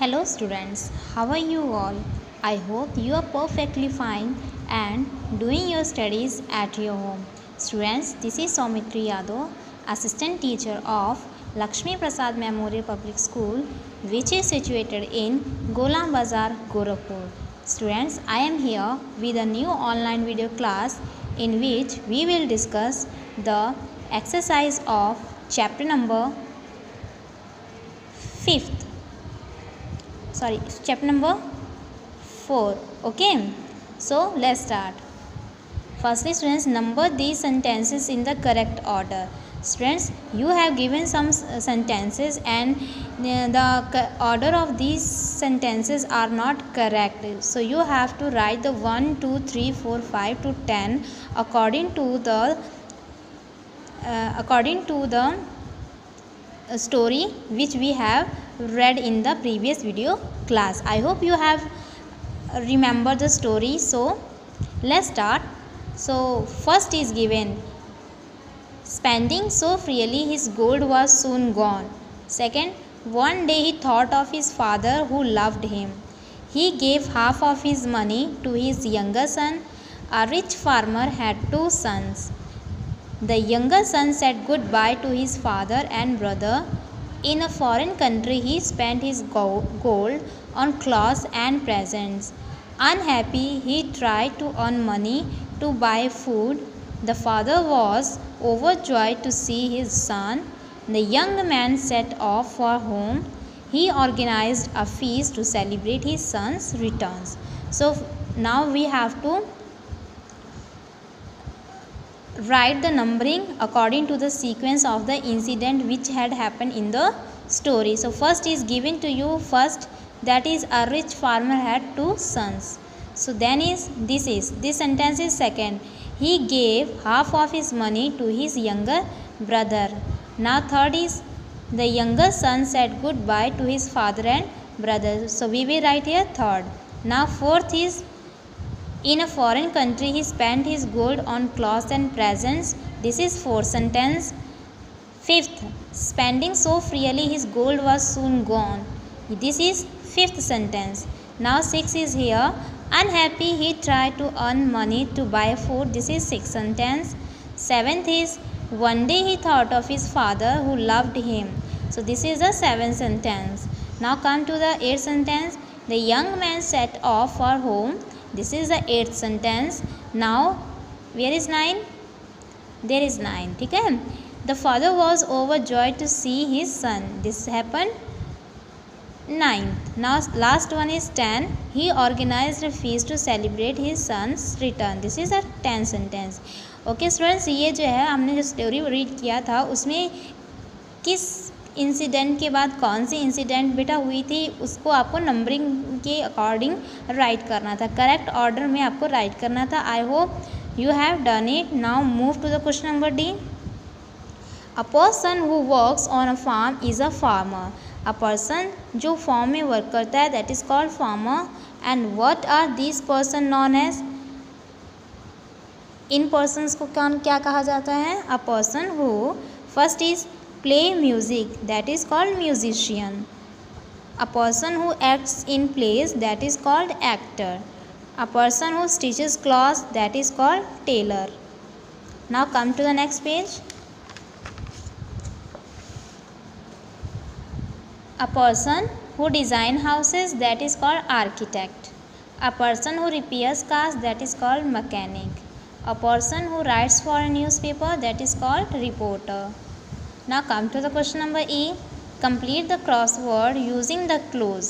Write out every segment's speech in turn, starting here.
Hello students, how are you all? I hope you are perfectly fine and doing your studies at your home. Students, this is Saumitri Yadav, Assistant Teacher of Lakshmi Prasad Memorial Public School, which is situated in Golam Bazar, Gorakhpur. Students, I am here with a new online video class in which we will discuss the exercise of chapter number 5th. Chapter number 4. Okay, so let's start. Firstly, students, number these sentences in the correct order. Students, you have given some sentences and the order of these sentences are not correct, so you have to write the 1 2 3 4 5 to 10 according to the story which we have read in the previous video class. I hope you have remembered the story. So let's start. So first is given, spending so freely his gold was soon gone. Second, one day he thought of his father who loved him. He gave half of his money to his younger son. A rich farmer had two sons. The younger son said goodbye to his father and brother. In a foreign country, he spent his gold on clothes and presents. Unhappy, he tried to earn money to buy food. The father was overjoyed to see his son. The young man set off for home. He organized a feast to celebrate his son's returns. So now we have to write the numbering according to the sequence of the incident which had happened in the story. So first is given to you, first, that is a rich farmer had two sons. So then is this sentence is second, he gave half of his money to his younger brother. Now third is the younger son said goodbye to his father and brother. So we will write here third. Now fourth is, in a foreign country, he spent his gold on clothes and presents. This is fourth sentence. Fifth, spending so freely his gold was soon gone. This is fifth sentence. Now sixth is here. Unhappy, he tried to earn money to buy food. This is sixth sentence. Seventh is, one day he thought of his father who loved him. So this is the seventh sentence. Now come to the eighth sentence. The young man set off for home. This is the eighth sentence. Now where is 9? There is 9. Okay? The father was overjoyed to see his son. This happened 9th. Now last one is 10. He organized a feast to celebrate his son's return. This is a 10th sentence. Okay students, ये जो है हमने जो story read किया था उसमें किस incident के बाद कौन सी इंसिडेंट बेटा हुई थी उसको आपको नंबरिंग के अकॉर्डिंग राइट करना था, करेक्ट ऑर्डर में आपको राइट करना था. I hope you have done it. Now move to the question number D. A person who works on a farm is a farmer. A person जो farm में work करता है that is called farmer. And what are this person known as. इन persons को क्या कहा जाता है. A person who first is play music, that is called musician. A person who acts in plays, that is called actor. A person who stitches clothes, that is called tailor. Now come to the next page. A person who design houses, that is called architect. A person who repairs cars, that is called mechanic. A person who writes for a newspaper, that is called reporter. Now come to the question number E. Complete the crossword using the clues.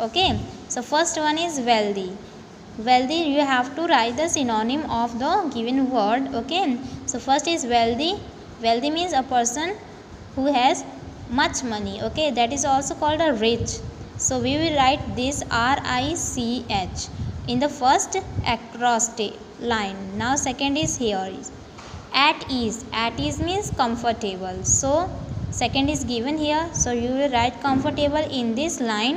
Okay. So first one is wealthy. Wealthy, you have to write the synonym of the given word. Okay. So first is wealthy. Wealthy means a person who has much money. Okay. That is also called a rich. So we will write this R-I-C-H in the first across line. Now second is here is at ease. At ease means comfortable. So second is given here. So you will write comfortable in this line.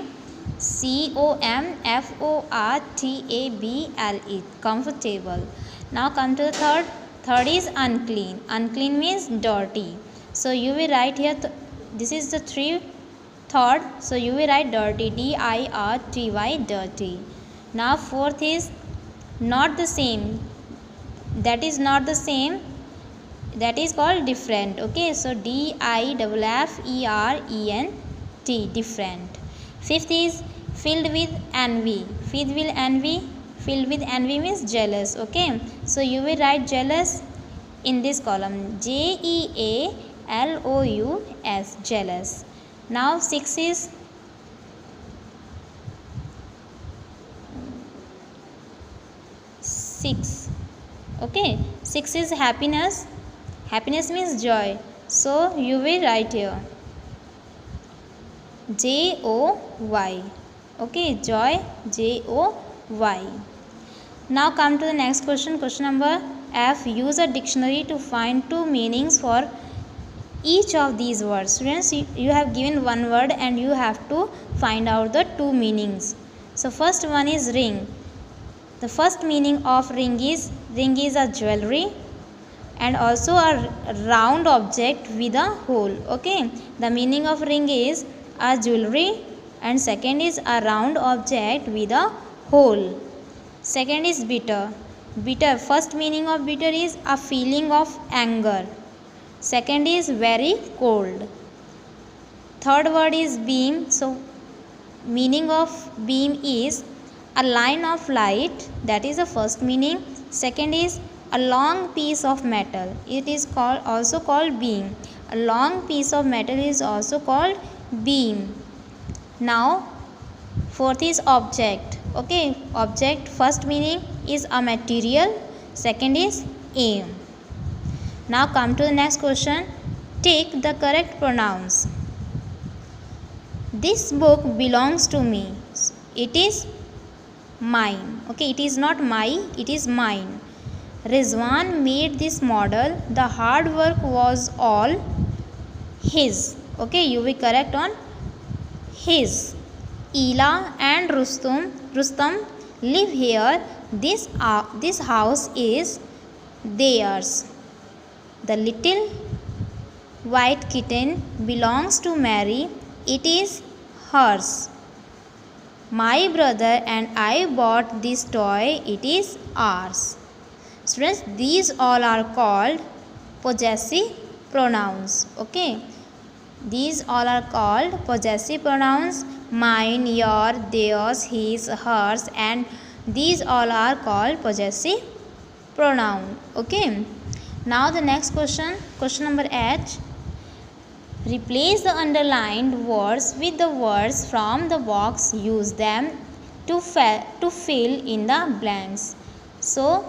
C-O-M-F-O-R-T-A-B-L-E. Comfortable. Now come to the third. Third is unclean. Unclean means dirty. So you will write here. This is the 3 Third, so you will write dirty, dirty, dirty. Now fourth is not the same, that is not the same, that is called different. Okay, so different, different. Fifth is filled with envy, filled with envy means jealous. Okay, so you will write jealous in this column, Jealous, jealous. Now six is six. Okay, six is happiness, happiness means joy, so you will write here Joy. Okay, joy, Joy. Now come to the next question. Question number F. Use a dictionary to find two meanings for each of these words. Students, you have given one word and you have to find out the two meanings. So first one is ring. The first meaning of ring is a jewelry and also a round object with a hole. Okay, the meaning of ring is a jewelry and second is a round object with a hole. Second is bitter. Bitter, first meaning of bitter is a feeling of anger. Second is very cold. Third word is beam. So meaning of beam is a line of light, that is the first meaning. Second is a long piece of metal, it is also called beam. A long piece of metal is also called beam. Now fourth is object. Okay, object, first meaning is a material, second is aim. Now come to the next question. Take the correct pronouns. This book belongs to me, it is mine. Okay, it is not my, it is mine. Rizwan made this model, the hard work was all his. Okay, you will correct on his. Ela and Rustam live here, this house is theirs. The little white kitten belongs to Mary, it is hers. My brother and I bought this toy, it is ours. Students, these all are called possessive pronouns. Okay, these all are called possessive pronouns. Mine, your, theirs, his, hers, and these all are called possessive pronoun. Okay, now the next question, question number H. Replace the underlined words with the words from the box. Use them to fill in the blanks. So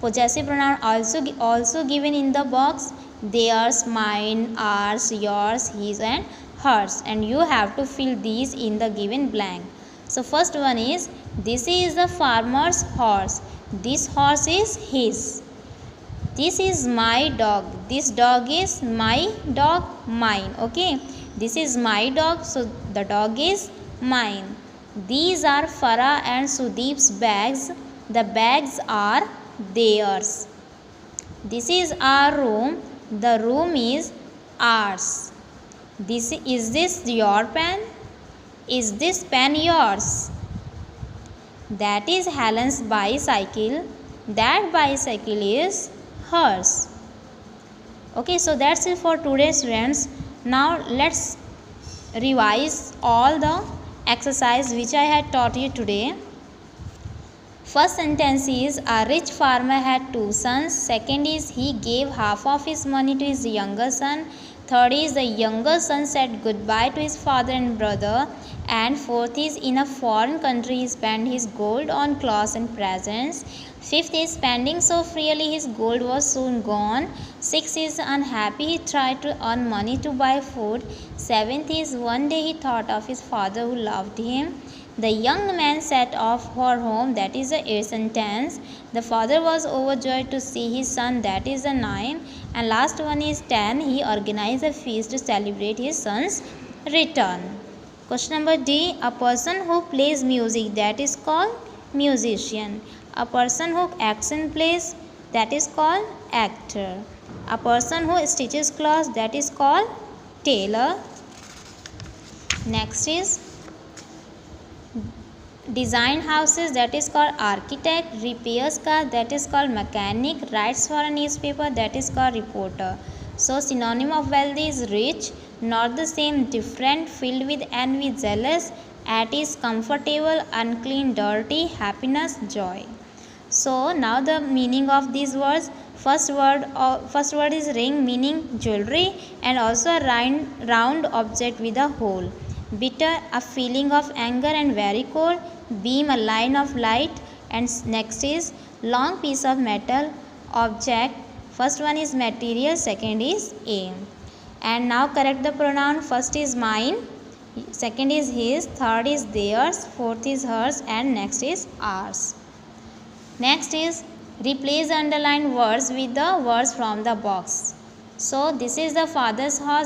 possessive pronoun also given in the box. Theirs, mine, ours, yours, his and hers, and you have to fill these in the given blank. So first one is, this is the farmer's horse, this horse is his. This is my dog, this dog is my dog, mine. Okay, this is my dog, so the dog is mine. These are Farah and Sudeep's bags, the bags are theirs. This is our room, the room is ours. Is this your pen? Is this pen yours? That is Helen's bicycle, that bicycle is hers. Okay, so that's it for today, students. Now let's revise all the exercise which I had taught you today. First sentence is, a rich farmer had two sons. Second is, he gave half of his money to his younger son. Third is, the younger son said goodbye to his father and brother. And fourth is, in a foreign country he spent his gold on clothes and presents. Fifth is, spending so freely his gold was soon gone. Sixth is, unhappy he tried to earn money to buy food. Seventh is, one day he thought of his father who loved him. The young man set off for home, that is the 8th sentence. The father was overjoyed to see his son, that is the 9. And last one is 10. He organized a feast to celebrate his son's return. Question number D. A person who plays music, that is called musician. A person who acts in plays, that is called actor. A person who stitches clothes, that is called tailor. Next is design houses, that is called architect. Repairs car, that is called mechanic. Writes for a newspaper, that is called reporter. So synonym of wealthy is rich, not the same, different, filled with envy, jealous, at is comfortable, unclean, dirty, happiness, joy. So now the meaning of these words. First word is ring, meaning jewelry and also a round object with a hole. Bitter, a feeling of anger and very cold. Beam, a line of light. And next is long piece of metal, object. First one is material, second is aim. And now correct the pronoun. First is mine, second is his, third is theirs, fourth is hers, and next is ours. Next is replace the underlined words with the words from the box. So this is the father's house.